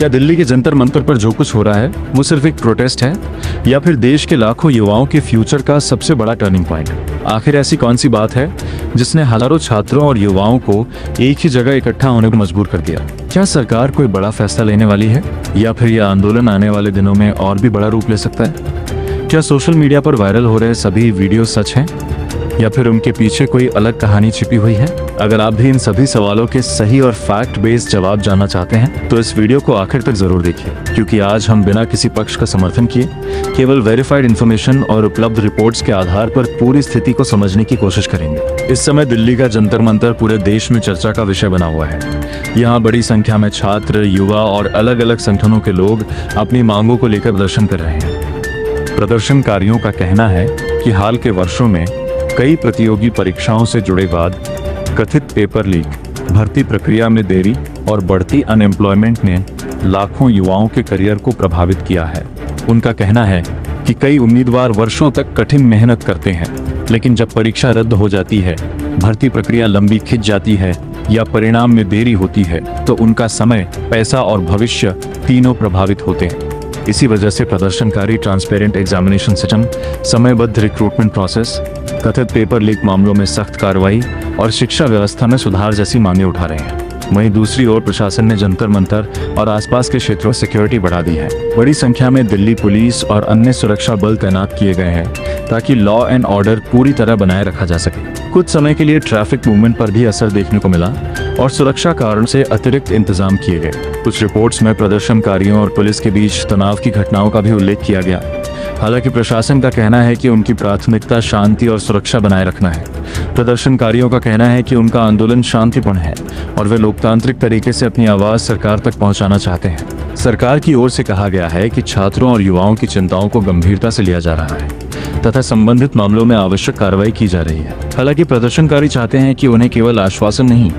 क्या दिल्ली के जंतर मंतर पर जो कुछ हो रहा है वो सिर्फ एक प्रोटेस्ट है या फिर देश के लाखों युवाओं के फ्यूचर का सबसे बड़ा टर्निंग पॉइंट? आखिर ऐसी कौन सी बात है जिसने हजारों छात्रों और युवाओं को एक ही जगह इकट्ठा होने को मजबूर कर दिया? क्या सरकार कोई बड़ा फैसला लेने वाली है या फिर यह आंदोलन आने वाले दिनों में और भी बड़ा रूप ले सकता है? क्या सोशल मीडिया पर वायरल हो रहे सभी वीडियो सच हैं या फिर उनके पीछे कोई अलग कहानी छिपी हुई है? अगर आप भी इन सभी सवालों के सही और फैक्ट बेस्ड जवाब जानना चाहते हैं तो इस वीडियो को आखिर तक जरूर देखिए, क्योंकि आज हम बिना किसी पक्ष का समर्थन किए केवल वेरीफाइड इंफॉर्मेशन और उपलब्ध रिपोर्ट्स के आधार पर पूरी स्थिति को समझने की कोशिश करेंगे। इस समय दिल्ली का जंतर मंतर पूरे देश में चर्चा का विषय बना हुआ है। यहाँ बड़ी संख्या में छात्र, युवा और अलग अलग संगठनों के लोग अपनी मांगों को लेकर प्रदर्शन कर रहे हैं। प्रदर्शनकारियों का कहना है कि हाल के वर्षों में कई प्रतियोगी परीक्षाओं से जुड़े वाद, कथित पेपर लीक, भर्ती प्रक्रिया में देरी और बढ़ती अनएम्प्लॉयमेंट ने लाखों युवाओं के करियर को प्रभावित किया है। उनका कहना है कि कई उम्मीदवार वर्षों तक कठिन मेहनत करते हैं, लेकिन जब परीक्षा रद्द हो जाती है, भर्ती प्रक्रिया लंबी खिंच जाती है या परिणाम में देरी होती है तो उनका समय, पैसा और भविष्य तीनों प्रभावित होते हैं। इसी वजह से प्रदर्शनकारी ट्रांसपेरेंट एग्जामिनेशन सिस्टम, समयबद्ध रिक्रूटमेंट प्रोसेस, कथित पेपर लीक मामलों में सख्त कार्रवाई और शिक्षा व्यवस्था में सुधार जैसी मांगें उठा रहे हैं। वहीं दूसरी ओर प्रशासन ने जंतर मंतर और आसपास के क्षेत्रों में सिक्योरिटी बढ़ा दी है। बड़ी संख्या में दिल्ली पुलिस और अन्य सुरक्षा बल तैनात किए गए हैं ताकि लॉ एंड ऑर्डर पूरी तरह बनाए रखा जा सके। कुछ समय के लिए ट्रैफिक मूवमेंट पर भी असर देखने को मिला और सुरक्षा कारण से अतिरिक्त इंतजाम किए गए। कुछ रिपोर्ट्स में प्रदर्शनकारियों और पुलिस के बीच तनाव की घटनाओं का भी उल्लेख किया गया। हालांकि प्रशासन का कहना है कि उनकी प्राथमिकता शांति और सुरक्षा बनाए रखना है। प्रदर्शनकारियों का कहना है कि उनका आंदोलन शांतिपूर्ण है और वे लोकतांत्रिक तरीके से अपनी आवाज सरकार तक पहुंचाना चाहते हैं। सरकार की ओर से कहा गया है कि छात्रों और युवाओं की चिंताओं को गंभीरता से लिया जा रहा है तथा संबंधित मामलों में आवश्यक कार्रवाई की जा रही है। हालांकि प्रदर्शनकारी चाहते हैं कि उन्हें केवल आश्वासन नहीं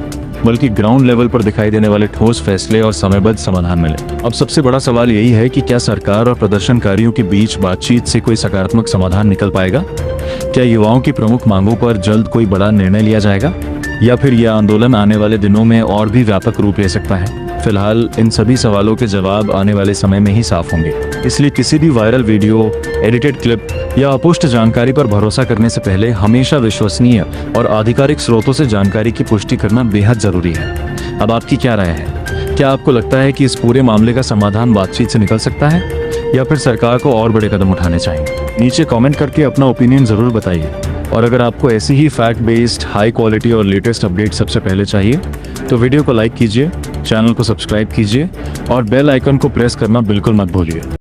बल्कि ग्राउंड लेवल पर दिखाई देने वाले ठोस फैसले और समयबद्ध समाधान मिले। अब सबसे बड़ा सवाल यही है कि क्या सरकार और प्रदर्शनकारियों के बीच बातचीत से कोई सकारात्मक समाधान निकल पाएगा? क्या युवाओं की प्रमुख मांगों पर जल्द कोई बड़ा निर्णय लिया जाएगा या फिर यह आंदोलन आने वाले दिनों में और भी व्यापक रूप ले सकता है? फिलहाल इन सभी सवालों के जवाब आने वाले समय में ही साफ होंगे। इसलिए किसी भी वायरल वीडियो, एडिटेड क्लिप या अपुष्ट जानकारी पर भरोसा करने से पहले हमेशा विश्वसनीय और आधिकारिक स्रोतों से जानकारी की पुष्टि करना बेहद जरूरी है। अब आपकी क्या राय है? क्या आपको लगता है कि इस पूरे मामले का समाधान बातचीत से निकल सकता है या फिर सरकार को और बड़े कदम उठाने चाहिए? नीचे कमेंट करके अपना ओपिनियन जरूर बताइए। और अगर आपको ऐसी ही फैक्ट बेस्ड, हाई क्वालिटी और लेटेस्ट अपडेट सबसे पहले चाहिए तो वीडियो को लाइक कीजिए, चैनल को सब्सक्राइब कीजिए और बेल आइकन को प्रेस करना बिल्कुल मत भूलिए।